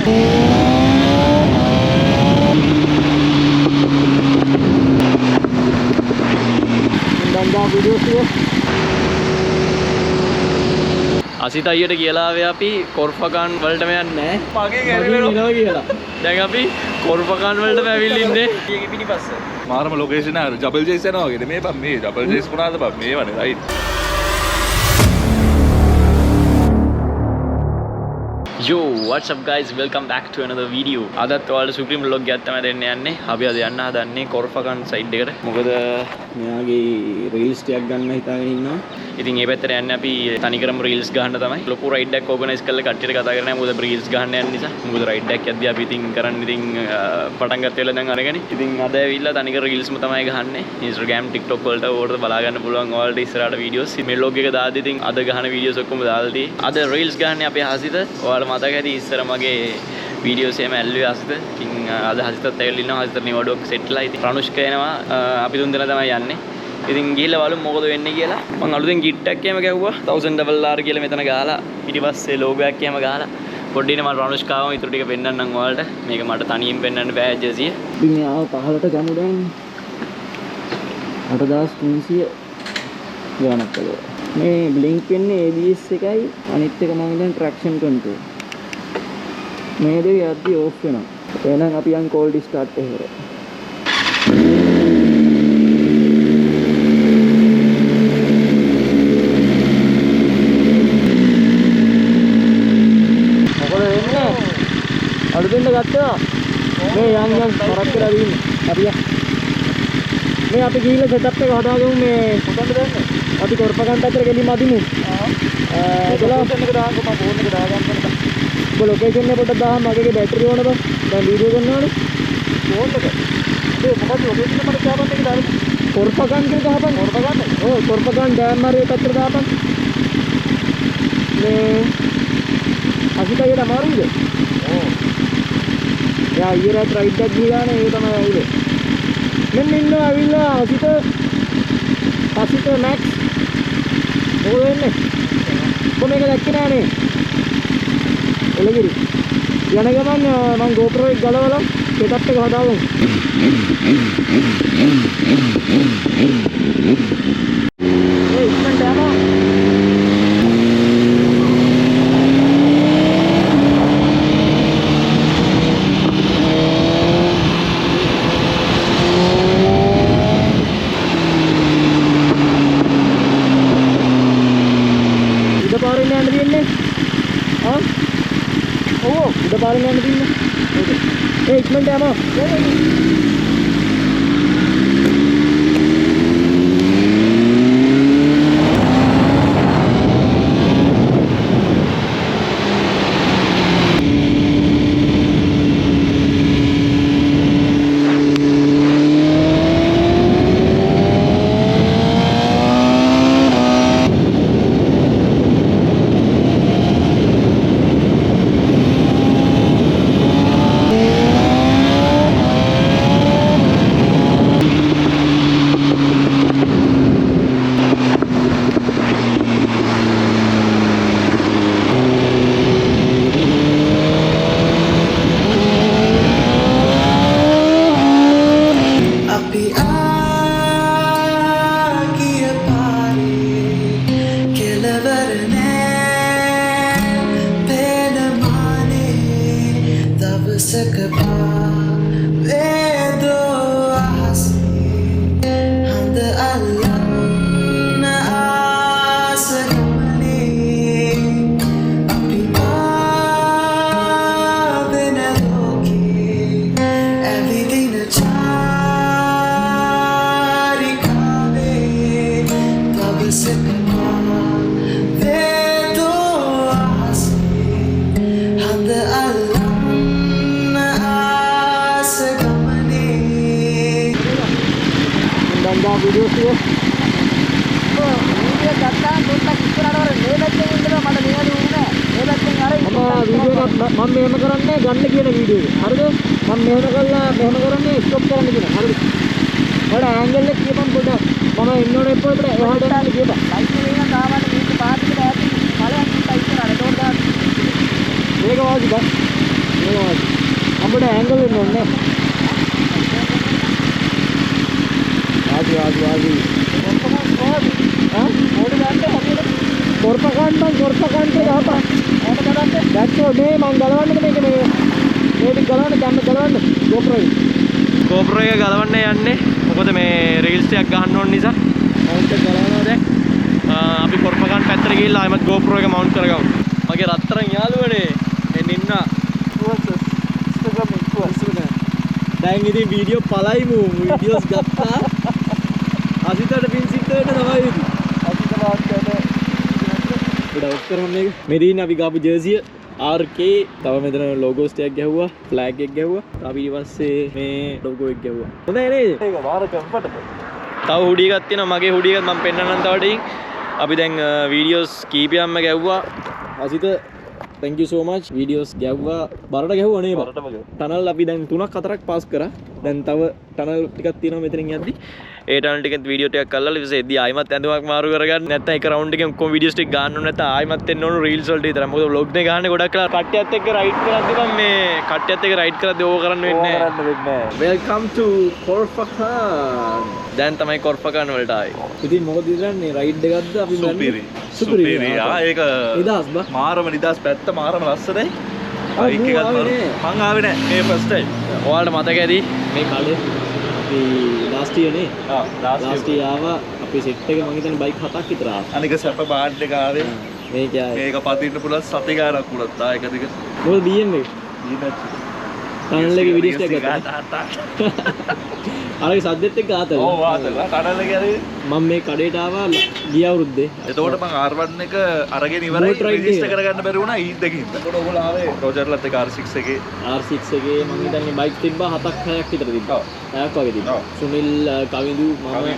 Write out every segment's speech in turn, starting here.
අසිත අයියට කියලා ආවේ අපි කොර්ෆකන් වලටම යන්නේ නැහැ. මගේ ගැරිලා කියලා. දැන් අපි කොර්ෆකන් වලටම ඇවිල්ලා ඉන්නේ. ඊයේ පිටිපස්ස. මාරම ලොකේෂන් එක ජබල් ජේස් යනවා වගේ. මේ බම් මේ ජබල් ජේස් මොනවාද බම් මේ වනේ right. Yo, what's up guys? Welcome back to another video. අදත් ඔයාලට සුප්‍රීම vlog එකක් තමයි දෙන්න යන්නේ. අපි අද යන්න හදන්නේ කොර්ෆකන් සයිඩ් එකට. මොකද මෙයාගේ රීල්ස් ටිකක් ගන්න හිතාගෙන ඉන්නවා. ඉතින් මේ පැත්තට යන්නේ අපි තනිකරම රීල්ස් ගන්න තමයි. ලොකු රයිඩ් එකක් ඕගනයිස් කරලා කට්ටියට කතා කරන්නේ නැහැ. මොකද රීල්ස් ගන්න යන නිසා. මොකද රයිඩ් එකක් යද්දී අපි ඉතින් කරන්නේ ඉතින් පටන් ගත්ත වෙලාව දැන් අරගෙන. ඉතින් අද ඇවිල්ලා තනිකර රීල්ස්ම තමයි ගහන්නේ. Instagram, TikTok වලට ඕකට බලා ගන්න පුළුවන් ඔයාලට ඉස්සරහට වීඩියෝස්. මේ vlog එක දාද්දී ඉතින් අද ගහන වීඩියෝස් ඔක්කොම දාලා තියෙයි. අද රීල්ස් ගහන්නේ අපි හසිත. ඔයාලා මතක ඇති ඉස්සර මගේ වීඩියෝස් එහෙම ඇල්ලුවේ හසිත. ඉතින් අද හසිතත් ඇවිල්ලා ඉන්නවා. හසිත නිවඩුවක් සෙට්ලා. ඉතින් රනුෂ්ක එනවා. අපි තුන් දෙනා තමයි යන්නේ. ඉතින් ගිහලා බලමු මොකද වෙන්නේ කියලා. මම අලුතෙන් කිට් එකක් එහෙම ගැහුවා. 1000 කියලා මෙතන ගහලා ඊටපස්සේ ලෝගෝ එකක් එහෙම ගහලා පොඩ්ඩිනේ මම රනුෂ්කාවම ඊටු ටික පෙන්නන්නම් ඔයාලට. මේක මට තනියෙන් පෙන්නන්න බෑ ජර්සිය. ඉතින් ආව පහලට ගමු දැන්. 8300 ගානක් කළා. මේ බ්ලින්ක් වෙන්නේ ABS එකයි අනිත් එක මම දැන් ට්‍රැක්ෂන් කන්ට්‍රෝල්. මේ දෙක යද්දි ඕෆ් වෙනවා. එහෙනම් අපි යන් කෝල්ඩ් ස්ටාර්ට් එකකට. අලුතෙන්ද ගත්තා මේ යන් කරක් කියලා දින්නේ අපි මේ අපි ගිහිල්ලා සෙටප් එක හදාගමු මේ කොතනද දැන්නේ අපි කොර්පකන්ට අතර ගෙලිම අදිමු ඒකලා එක දාන්න මම ෆෝන් එක දාගන්න ඔබ ලොකේෂන් එක පොඩ්ඩක් දාන්න මගේ බැටරි ඕන බං දැන් වීඩියෝ කරනවනේ ෆෝන් එක ඒ මොකද ලොකේෂන් එක මට දාපන් එක දාන්න කොර්පකන් කියලා දාපන් කොර්පකන් ඔව් කොර්පකන් ඩෑම් මාරිය පැත්තට දාපන් මේ අසිතයට අමාරුද ඔව් යා ඊරත් රයිඩ් එකක් ගිහලානේ ඒ තමයි ඇවිල්ලා. මෙන්න ඉන්නවා ඇවිල්ලා අසිත මැක්ස්. ඕක වෙන්නේ. කොහොමද දැක්කේ නෑනේ. එළගිරි. යන ගමන් මම GoPro එක ගලවලා සෙටප් එක හදාගමු. ඒ ඉක්මනට යනවා. පාරෙන් යන්න දින්න. ඒ ඉක්මනට යනවා. वीडियो से तो वीडियो करता पොඩ්ඩක් ඉස්සරහට වර මේ පැත්තෙන් ඉඳලා මට මෙයාට උන්නේ මේ පැත්තෙන් අර වීඩියෝ මම මෙහෙම කරන්නේ ගන්න කියන වීඩියෝ එක හරිද මම මෙහෙම කළා මෙහෙම කරන්නේ ස්ටොප් කරන්න කියන හරිද වඩා ඇන්ගල් එක කියපන් පොඩ්ඩක් මම එන්න ඕනේ පොඩ්ඩක් එහාට යන්න කියපන් ලයිට් එක වෙන තාමත් මේක පාටිකට ඈතින් ඵලයන් ඉස්සරහට එතකොට දාන්න මේක වාසි බං මේ මාසි. අපිට ඇන්ගල් වෙන්න ඕනේ. ආදි. කොරපකන් ගහපන්. දැක්කෝ මේ මං ගලවන්නද මේක මේ ටික ගලවන්න GoPro එක ගලවන්න යන්නේ. මොකද මේ රීල්ස් ටිකක් ගහන්න ඕන නිසා මවුන්ට් එක ගලවනවා දැන්. අපි කොරපකන් පැත්තට ගිහිල්ලා ආයෙත් GoPro එක මවුන්ට් කරගමු. මගේ රත්තරන් යාළුවනේ එන්න ඉන්න. දැන් ඉතින් වීඩියෝ පලයිමු. වීඩියෝස් ගත්තා. අසිතට පින් සිද්ධ වෙන්න තමයි ඉතින්. අසිත වාක්‍යයට ඩවුට් කරමු මේක. මෙදින අපි ගාපු ජර්සිය RK තව මෙතන ලෝගෝස් ටිකක් ගැහුවා, ෆ්ලෑග් එකක් ගැහුවා. අපි ඊට පස්සේ මේ ලෝගෝ එක ගැහුවා. හොඳයි නේද? ඒක වාර කම්ෆර්ටබල්. තව හුඩි එකක් තියෙනවා. මගේ හුඩි එකත් මම පෙන්නන්නම් තව ටිකකින්. අපි දැන් වීඩියෝස් කීපයක්ම ගැහුවා. Asitha thank you so much. Videos ගැහුවා. බරට ගැහුවා නේ බා. ටනල් අපි දැන් 3ක් 4ක් පාස් කරා. දැන් තව ටනල් ටිකක් තියෙනවා මෙතනින් යද්දි. ඒ ටනල් ටිකෙන් වීඩියෝ ටිකක් අල්ලලා ඊට පස්සේ එද්දි ආයිමත් ඇඳුමක් මාරු කරගන්න. නැත්නම් එක රවුන්ඩ් එකෙන් කොම් වීඩියෝස් ටික ගන්න ඕනේ. නැත්නම් ආයිමත් එන්න ඕන රීල්ස් වලට විතරයි. මොකද vlog නේ ගහන්නේ ගොඩක් කලා කට්ටියත් එක්ක රයිඩ් කරද්දි මම මේ කට්ටියත් එක්ක රයිඩ් කරද්දි ඕක කරන්න වෙන්නේ නැහැ. Welcome to Korpakan. දැන් තමයි කොරපකන් වලට ආවේ. ඉතින් මොකද ඉතින්නේ රයිඩ් එකක්ද අපි සුපිරි. ඒක නිදාස් බා. මාරම නිදාස් පැත්ත මාරම ලස්සනයි. බයික් එකත් මං ආවේ නෑ මේ ෆස්ට් ටයිම්. ඔයාලට මතක ඇති මේ කඩේ අපි ලාස්ට් ඉයර් නේ. ලාස්ට් ඉයර් ආවා අපේ සෙට් එක මං හිතන්නේ බයික් 7ක් විතර ආවා. අනික සැප බාන්ඩ් එක ආවේ. මේක ආවේ. මේක පදින්න පුළුවන් සති ගානක් උනත් ආ එක දිග. මොකද BM එක? ටනල් එකේ වීඩියෝස් ටික ගත්තා. අරගේ සද්දෙත් එක්ක ආතල. ඔව් ආතල. ටනල් එකේ හරි මම මේ කඩේට ආවා ගිය අවුරුද්දේ. එතකොට මං R1 එක අරගෙන ඉවරයි රෙජිස්ටර් කරගන්න බැරි වුණා ඊද් එකකින්. එතකොට ඔයගොල්ලෝ ආවේ රොජර්ලත් එක R6 එකේ. R6 එකේ මම හිතන්නේ බයික් තිබ්බා 7ක් 6ක් විතර තිබ්බා. 6ක් වගේ තිබ්බා. සුනිල් කවිඳු මම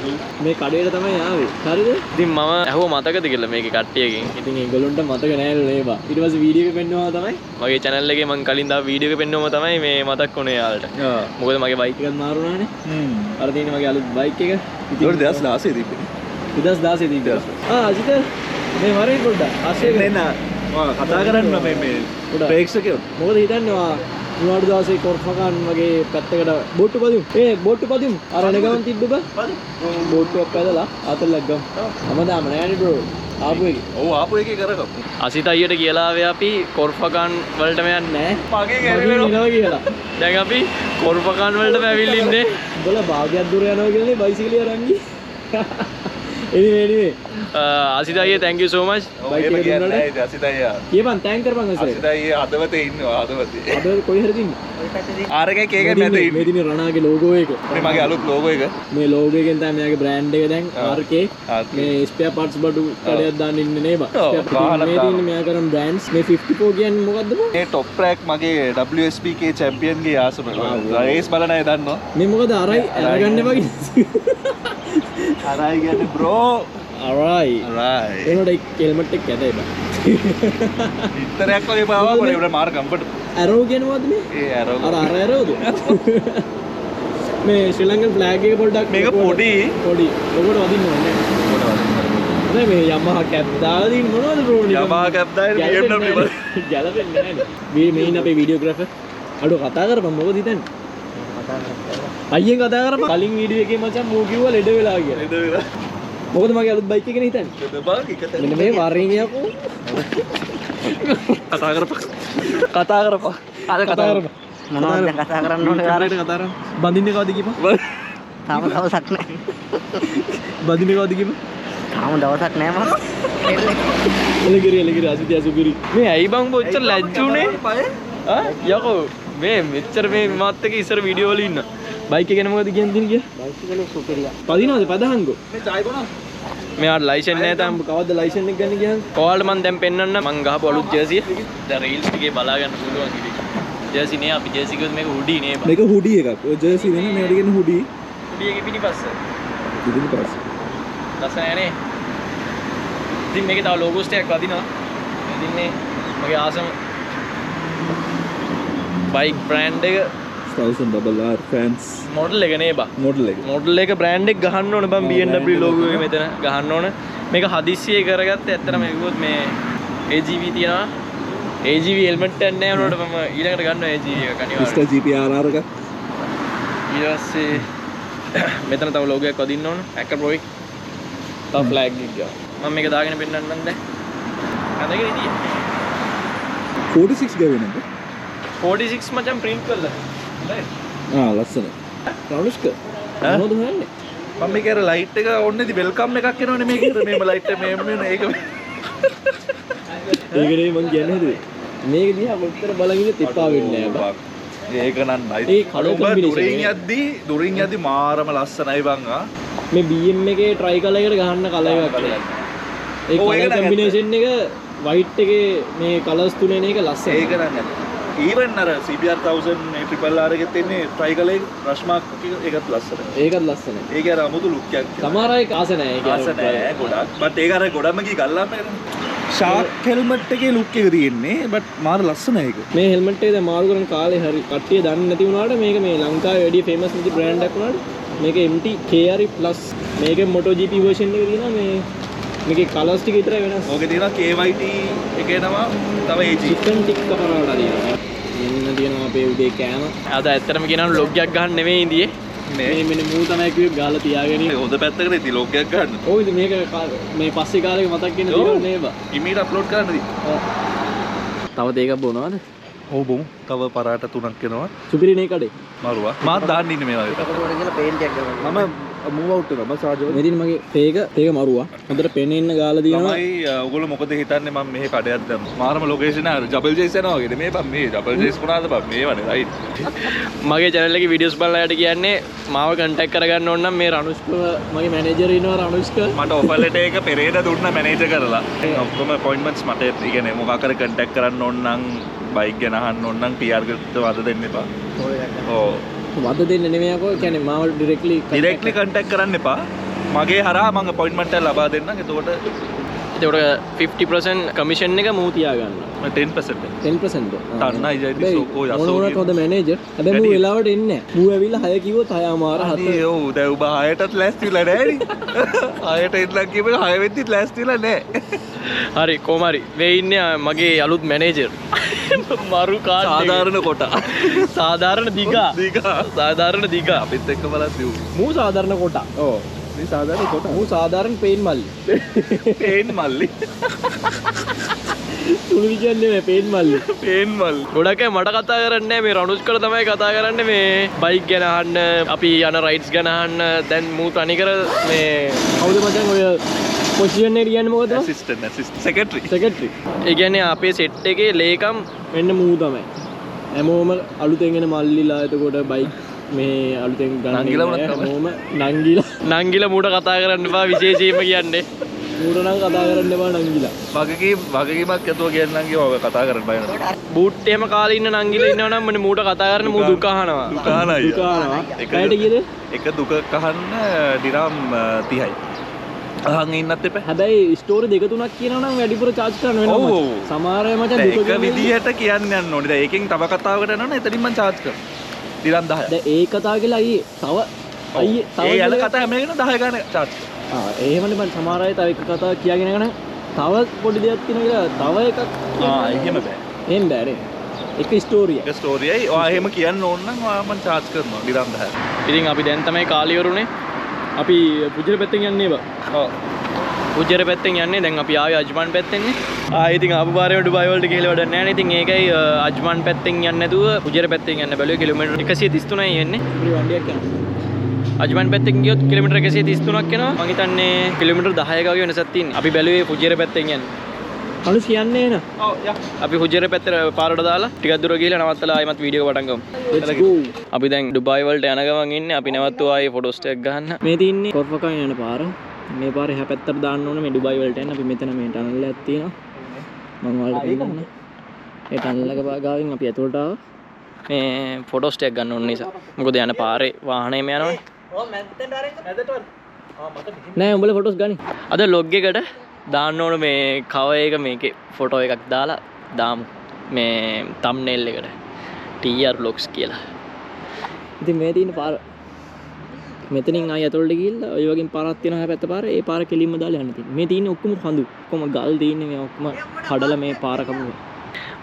මේ කඩේට තමයි ආවේ. හරිද? ඉතින් මම ඇහුවා මතකද කියලා මේකේ කට්ටියකින්. ඉතින් ඒගොල්ලන්ට මතක නැහැ නේ බා. ඊට පස්සේ වීඩියෝ එක පෙන්වනවා තමයි. මගේ channel එකේ මං කලින් දාපු වීඩියෝ එක පෙන්වුවම තමයි මේ මතක් වුණේ යාළුවට. මොකද මගේ බයික් එකත් මාරු වුණානේ. අර තියෙන මගේ අලුත් බයික් එක. ඒක 2016 තිබ්බේ. 2016 තිබ්බා. අජිත මේ වරේ පොඩ්ඩක් ආශේ එන්න කතා කරන්න මේ ප්‍රේක්ෂකයෝ මොකද හිතන්නේ නිවාඩු දවසේ කොරපකන් වගේ පැත්තකට බෝට්ටු පදිමු. බෝට්ටු පදිමු. අර නෙගමන් තිබ්බ බා. බෝට්ටුවක් පැදලා ආතල්ලක් ගමු. හැමදාම නෑනේ බ්‍රෝ. ආපු එකේ. ඔව් ආපු එකේ කරගමු. අසිත අයියට කියලා ආවේ අපි කොරපකන් වලටම යන්නේ නෑ. මගේ ගෑරෙනවා කියලා. දැන් අපි කොරපකන් වලටම ඇවිල්ලා ඉන්නේ. උඹලා භාගයක් දුර යනවා කියලානේ බයිසිකලේ අරන් ගියේ. anyway අසිත අයියේ thank you so much bike එක කියන්නේ නැහැ අසිත අයියා කියපන් thank කරපන් අසිත අයියේ හදවතේ ඉන්නවා හදවතේ හදවත කොයි හරිද ඉන්නේ ආර එකේ කේක මැද ඉන්නේ මේ දිනේ රණාගේ logo එක මේ මගේ අලුත් logo එක මේ logo එකෙන් තමයි මෙයාගේ brand එක දැන් RK මේ spare parts බඩු කඩයක් දාන්න ඉන්නේ නේ බා මේ දිනේ මෙයා කරන brands මේ 54 කියන්නේ මොකද්ද බා මේ top track මගේ WSBK champion ගේ ආසම රේස් බලන අය දන්නවා මේ මොකද අරයි අරගන්න එපා අරයි කියන්නේ bro alright ඒනොට helmet එක කැදයි බා ඉතරයක් වගේ පාවා මොනේ උඩ මාර කම්ෆර්ට් arrow කියන්නේ මොකද්ද මේ ඒ arrow අර arrowද මේ ශ්‍රී ලංකන් flag එක පොඩ්ඩක් මේක පොඩි ඔකට වදින්න ඕනේ නේ මේ Yamaha cap දාලා දින් මොනවද bro Yamaha cap දාලා BMW වල ගැලපෙන්නේ නැහැ මේ ඉන්න අපේ videographer අඩෝ කතා කරපන් මොකද හිතන්නේ අයියෙන් කතා කරපන් කලින් වීඩියෝ එකේ මචං මූ කිව්වා ලෙඩ වෙලා කියලා ලෙඩ වෙලා මොකද මගේ අලුත් බයික් එකනේ හිතන්නේ ලෙඩ බාග් එක මෙන්න මේ වරින් යකෝ කතා කරපන් අද කතා කරපන් මොනවද දැන් කතා කරන්න ඕනේ කාරේට කතා කරන්න බඳින්නේ කවද කියපන් තාම දවසක් නැහැ බඳින්නේ කවද කියපන් තාම දවසක් නැහැ මම එලගිරි අසිතිය සුපිරි මේ ඇයි බං බොච්චර ලැජ්ජුනේ යකෝ මේ මෙච්චර මේ මාත් එක්ක ඉස්සර වීඩියෝ වල ඉන්න බයික් එක ගැන මොකද කියන්නේ කියලා බයික් එක සුපිරිය පදිනවද පදහන්ගෝ මේ චායි බොනවා මෙයාට ලයිසන් නැහැ තාම කවද්ද ලයිසන් එක ගන්න කියන්නේ ඔයාලට මම දැන් පෙන්නන්න මම ගහපු අලුත් ජර්සිය දැන් රීල්ස් ටිකේ බලා ගන්න පුළුවන් ඉතින් ජර්සි නේ අපි ජර්සි කිව්වොත් මේක හුඩි නේ බා මේක හුඩි එකක් ඔය ජර්සි නේ මේකට කියන්නේ හුඩි එකේ පිටිපස්ස ලස්සනයි නේ ඉතින් මේකේ තව ලෝගෝස් ටිකක් වදිනවා ඉතින් මේ මගේ ආසම බයික් බ්‍රෑන්ඩ් එක 1000RR fans මොඩල් එක නේ බා මොඩල් එක බ්‍රෑන්ඩ් එක ගහන්න ඕන බං BMW logo එක මෙතන ගහන්න ඕන මේක හදිස්සියේ කරගත්තේ ඇත්තටම කිව්වොත් මේ AGV තියනවා AGV helmet එකක් නැහැ උනට මම ඊළඟට ගන්නවා AGV එක අනිවාර්යයෙන්. Mr. GPRR එක. ඊට පස්සේ මෙතන තව logo එකක් වදින්න ඕන. Hacker Pro එක. තව flag එකක් ගියා. මම මේක දාගෙන පෙන්නන්නම් දැන්. අදගෙන ඉතියි. 46 ගාවේ නේද? 46 මචං print කරලා. ආ ලස්සනයි. රවුස්ක. මොනවද හොයන්නේ? මම මේක අර ලයිට් එක ඕනේ ඉතින් වෙල්කම් එකක් එනවනේ මේක ඉතින් මේම ලයිට් එක මේම වෙන ඒක ඒකනේ මං කියන්නේ හදුවේ. මේක දිහා කොච්චර බලන් ඉන්නේ තිප්පා වෙන්නේ නැහැ බං. ඒක නන්නයි. ඒ කලර් දුරින් යද්දි මාරම ලස්සනයි බං ආ. මේ BM එකේ try color එකට ගහන්න කලර් එකක් කියලා. ඒ කලර් කම්බිනේෂන් එක white එකේ මේ කලර්ස් තුනේ නේ එක ලස්සනයි. ඒක නන්නේ. ඊවන් අර CBR 1000 RRR එකෙත් එන්නේ try color එක brush mark එකත් ලස්සනයි. ඒකත් ලස්සනයි. ඒක අර අමුතු look එකක්. සමහර අය ආස නැහැ ඒක. ආස නැහැ ගොඩක්. බට් ඒක අර ගොඩක්ම කී ගල්ලාම එකනේ. ෂාක් හෙල්මට් එකේ ලුක් එක තියෙන්නේ බට් මාර ලස්සනයි ඒක. මේ හෙල්මට් එක දැන් මාරු කරන කාලේ හරි කට්ටිය දන්නේ නැති වුණාට මේක මේ ලංකාවේ වැඩි ෆේමස් නැති බ්‍රෑන්ඩ් එකක් වුණාට මේක MT KR plus මේකේ MotoGP version එක තියෙනවා මේ මේකේ කලර්ස් ටික විතරයි වෙනස්. ඕකේ තියෙනවා KYT එකේ තමයි තව AG. චිකන් ටික් කරනවා තියෙනවා. මෙන්න තියෙනවා අපේ උදේ කෑම. අද ඇත්තටම කියනවා ලොග් එකක් ගන්න නෙමෙයි ඉඳියේ. මේ මෙන්න මූ තමයි කිව්වේ ගාලා තියාගෙන ඉන්න. හොඳ පැත්තකට ඉතින් ලොග් එකක් ගන්න. ඔව් ඉතින් මේක මේ පස්සේ කාලෙක මතක් වෙන දේවල් නේද? ඉමීට අප්ලෝඩ් කරන්න දී. තව දෙකක් බොනවද? ඔව් බොමු. තව පරාට 3ක් එනවා. සුපිරිනේ කඩේ. මරුවා. මාත් දාන්න ඉන්නේ මේ වගේ. මම මූව් අවුට් වෙනවා. මම සාජෝ. මෙදින මගේ තේක මරුවා. හොඳට පෙනෙන්න ගාලා දිනවා. තමයි ඔයගොල්ලෝ මොකද හිතන්නේ මම මෙහෙ කඩයක් දැම්මා. මාරම ලොකේෂන් එක ඩබල් ජේස් යනවා වගේ. මේ බම් මේ ඩබල් ජේස් කුණාද බම් මේවනේ රයිට්. මගේ channel එකේ වීඩියෝස් බලලා යට කියන්නේ මාව contact කරගන්න ඕන නම් මේ රනුෂ්ක මගේ මැනේජර් ඉන්නවා රනුෂ්ක. මට ඔෆර් ලෙටර් එක පෙරේද දුන්නා මැනේජර් කරලා. ඔක්කොම අපොයින්ට්මන්ට්ස් මට ඉගෙන මොකක් කර contact කරන්න ඕන නම් බයික් ගැන අහන්න ඕන නම් PR එකට වද දෙන්න එපා. ඔව්. වද දෙන්න නෙමෙයි අකෝ කියන්නේ මාව ඩිරෙක්ට්ලි කන්ටැක්ට් කරන්න එපා. මගේ හරහා මම අපොයින්ට්මන්ට් එක ලබා දෙන්නම්. එතකොට 50% කමිෂන් එක මූ තියා ගන්න. 10%. 10%. තන්නයි ජයිති සෝකෝ යසෝ. මොනවද හොඳ මැනේජර්. හැබැයි මූ වෙලාවට එන්නේ නැහැ. මූ ඇවිල්ලා 6 කිව්වොත් 6 අමාර 7. ඔව් දැන් ඔබ 6ටත් ලෑස්තිලා නැහැ නේ. 6ට ඉඳලා කියපේ 6 වෙද්දිත් ලෑස්තිලා නැහැ. හරි කොහොම හරි මේ ඉන්නේ මගේ අලුත් මැනේජර්. මරු කාඩ් සාධාරණ කොට. සාධාරණ දිගා. සාධාරණ දිගා. අපිත් එක්ක බලත් මූ සාධාරණ කොට. ඔව්. මේ සාධාරණ කොට. මූ සාධාරණ පේන් මල්ලි. පේන් මල්ලි. තුළු විජන්නේ මේ පේන් මල්ලි. පේන් මල්ලි. ගොඩක් අය මට කතා කරන්නේ මේ රනුෂ්කර තමයි කතා කරන්නේ මේ බයික් ගැන අහන්න, අපි යන රයිඩ්ස් ගැන අහන්න. දැන් මූ තනිකර මේ කවුද මචං ඔය පොසිෂන් එක කියන්නේ මොකද? Assistant secretary. ඒ කියන්නේ අපේ සෙට් එකේ ලේකම් මෙන්න මූ තමයි. හැමෝම අලුතෙන් එන මල්ලිලා එතකොට බයික් මේ අලුතෙන් ගන්න හැමෝම නංගිලා මූට කතා කරන්න එපා විශේෂයෙන්ම කියන්නේ. මූට නම් කතා කරන්න එපා නංගිලා. වගකීමක් ඇතුව කියන්නම් කිව්වා ඔය කතා කරන්න බය නැහැ. බූට් එහෙම කාලේ ඉන්න නංගිලා ඉන්නවනම් මම මූට කතා කරන්න මූ දුක අහනවා. දුක අහනවා. එකයිට කීයද? එක දුක කහන්න දිරම් 30යි. අහන් ඉන්නත් එපා. හැබැයි ස්ටෝරි දෙක තුනක් කියනවා නම් වැඩිපුර charge කරන්න වෙනවා මචං. සමහර අය මචං දුක එක විදියට කියන්න යන්න ඕනේ. දැන් ඒකෙන් තව කතාවකට යනවනම් එතනින් මම charge කරනවා. දිරම් 10. දැන් ඒ කතාව කියලා අයියේ තව ඒ යන කතා හැම එකම 10 ගන්න charge කරනවා. එහෙමනේ මම සමහර අය තව එක කතාවක් කියාගෙන යනවා නම් තව පොඩි දෙයක් තියෙනවා කියලා තව එකක් එහෙම බෑ. එහෙම බෑ නේ. එක ස්ටෝරිය. එක ස්ටෝරියයි. ඔයා එහෙම කියන්න ඕන නම් ඔයා මම charge කරනවා දිරම් 10. ඉතින් අපි දැන් තමයි කාලේ වරුනේ. අපි පුජර පැත්තෙන් යන්නේ බා. ඔව්. පුජර පැත්තෙන් යන්නේ දැන් අපි ආවේ අජ්මාන් පැත්තෙන්නේ. ඉතින් ආපු පාරේ ඩුබායි වලට ගිහලා වැඩක් නැහැ නේ. ඉතින් ඒකයි අජ්මාන් පැත්තෙන් යන්නේ නැතුව පුජර පැත්තෙන් යන්න බැලුවේ කිලෝමීටර් 133යි යන්නේ. අපේ වண்டிයක් යනවා. අජ්මාන් පැත්තෙන් ගියොත් කිලෝමීටර් 133ක් එනවා. මං හිතන්නේ කිලෝමීටර් 10ක වගේ වෙනසක් තියෙනවා. අපි බැලුවේ පුජර පැත්තෙන් යන්නේ. අනුස් කියන්නේ න. ඔව් යා. අපි පුජර පැත්තට පාරට දාලා ටිකක් දුර ගිහලා නවත්තලා ආයෙමත් වීඩියෝ එක පටන් ගමු. Let's go. අපි දැන් ඩුබායි වලට යන ගමන් ඉන්නේ. අපි නැවතුවා ආයේ ෆොටෝස් ටිකක් ගන්න. මේ තින්නේ කොර්ෆකන් යන පාර. මේ පාරේ එහා පැත්තට දාන්න ඕනේ මේ ඩුබායි වලට යන්න. අපි මෙතන මේ ටනල් එකක් තියෙනවා. මම ඔයාලට පෙන්නන්න. ඒ ටනල් එක ගාවින් අපි ඇතුළට ආවා. මේ ෆොටෝස් ටිකක් ගන්න ඕන නිසා. මොකද යන පාරේ වාහනේම යනවනේ. ඔව් මැද්දෙන් ඩාරෙන් ඇදට වල. නෑ උඹලා ෆොටෝස් ගනි. අද ලොග් එකට දාන්න ඕන මේ කවර් එක මේකේ ෆොටෝ එකක් දාලා දාමු. මේ තම්බ්නේල් එකට. TR vlogs කියලා. ඉතින් මේ තියෙන පාර මෙතනින් ආය ඇතුළට ගිහිල්ලා ඔය වගේ පාරක් තියෙනවා හැපැත්ත පාර. ඒ පාර කෙලින්ම දාලා යන්න තියෙනවා. මේ තියෙන්නේ ඔක්කොම කඳු. ඔක්කොම ගල් තියෙන්නේ මේ ඔක්කොම කඩලා මේ පාර කපුවා.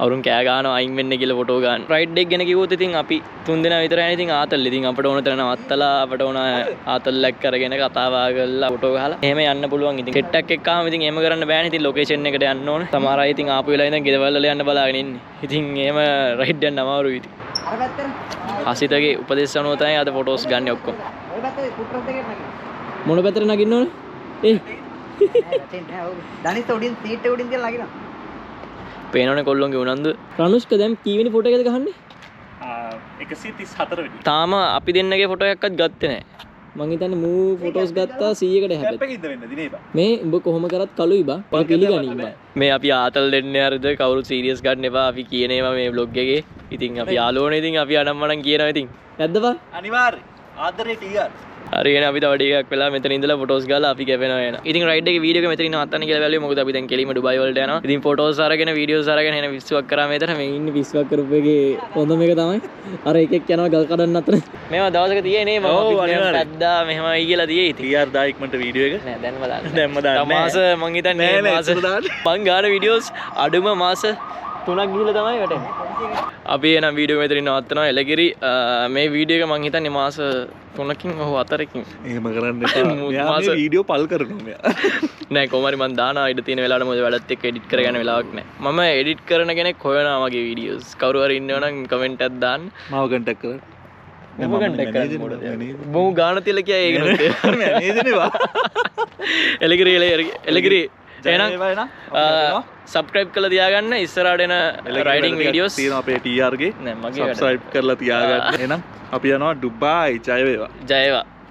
අවුරුන් කෑ ගන්නවා අයින් වෙන්න කියලා ෆොටෝ ගන්න. රයිඩ් එක ගැන කිව්වොත් ඉතින් අපි 3 දෙනා විතරයි ඉතින් ආතල්. ඉතින් අපිට ඕන තරම් නවත්තලා අපිට ඕන ආතල්ලක් කරගෙන කතා බහ කරලා ෆොටෝ ගහලා එහෙම යන්න පුළුවන්. ඉතින් කෙට්ටක් එක්කම ඉතින් එහෙම කරන්න බෑනේ. ඉතින් ලොකේෂන් එකට යන්න ඕන. සමහර අය ඉතින් ආපු වෙලාව ඉඳන් ගෙදවල් වල යන්න බලාගෙන ඉන්නේ. ඉතින් එහෙම රයිඩ් යන්න අමාරුයි ඉතින්. අර පැත්තට හසිතගේ උපදේශ අනුව තමයි අද ෆොටෝස් ගන්න ඔක්කොම. ඔය පැත්තේ ෆුට්‍රස් දෙකක් නගින්න. මොන පැත්තට නගින්න ඕනේ? දනිස් උඩින් සීට් උඩින් තියලා නගිනවා. පේනවනේ කොල්ලොන්ගේ උනන්දු. රනුෂ්ක දැන් කීවෙනි ෆොටෝ එකද ගහන්නේ? 134 වෙනි. තාම අපි දෙන්නගේ ෆොටෝ එකක්වත් ගත්තේ නැහැ. මං හිතන්නේ මූ ෆොටෝස් ගත්තා 100කට හැබැයි. කැප් එකකින්ද වෙන්න දිනේ බා. මේ උඹ කොහොම කරත් කළුයි බා. ඒක පිළිගනින් බා. මේ අපි ආතල් දෙන්නේ හරිද කවුරුත් සීරියස් ගන්න එපා. අපි කියන ඒවා මේ vlog එකේ. ඉතින් අපි යාළුවෝනේ ඉතින් අපි අනම්මනම් කියනවා ඉතින්. නැද්ද බා? අනිවාර්යයෙන්. ආදරේ ටීආර්. හරි එහෙනම් අපි තව ටිකක් වෙලා මෙතන ඉඳලා ෆොටෝස් ගාලා අපි කැපෙනවා එන. ඉතින් රයිඩ් එකේ වීඩියෝ එක මෙතන නවත්තන්න කියලා බැලුවේ මොකද අපි දැන් කෙලිම ඩුබායි වලට යනවා. ඉතින් ෆොටෝස් අරගෙන වීඩියෝස් අරගෙන එන 20ක් කරා මෙතන මේ ඉන්නේ 20ක් කරපු එකේ හොඳම එක තමයි අර එකෙක් යනවා ගල් කඩන්න අතර. මේවා දවසක තියෙයි නේ මම පැද්දා මෙහෙමයි කියලා තියෙයි. ටීආර් දා ඉක්මනට වීඩියෝ එක නෑ දැන්ම දාන්න. දැන්ම දාන්න. මාස මං හිතන්නේ මාස මං ගාන වීඩියෝස් අඩුම මාස 3ක් ගිහලා තමයි වැටෙන්නේ. අපි එනම් වීඩියෝ මෙතනින් නවත්තනවා. එලගිරි මේ වීඩියෝ එක මං හිතන්නේ මාස 3කින් ඔහු 4කින් එහෙම කරන්න එපා. මෙයා මේ වීඩියෝ පල් කරනවා මෙයා. නෑ කොහමරි මං දානවා ඉඩ තියෙන වෙලාවට මොකද වැඩත් එක්ක එඩිට් කරගන්න වෙලාවක් නෑ. මම එඩිට් කරන කෙනෙක් හොයනවා මගේ වීඩියෝස්. කවුරු හරි ඉන්නවනම් කමෙන්ට් එකක් දාන්න. මාව කන්ටැක්ට් කරන්න. මම කන්ටැක්ට් කරන්න. බොමු ගාන තියලා කියයි ඒක නෙත්. නේද නේ එලගිරි එහෙනම් සබ්ස්ක්‍රයිබ් කරලා තියාගන්න ඉස්සරහට එන රයිඩින් වීඩියෝස් තියෙනවා අපේ TR ගේ. නෑ මගේ සබ්ස්ක්‍රයිබ් කරලා තියාගන්න. එහෙනම් අපි යනවා ඩුබායි. ජය වේවා. ජය වේවා.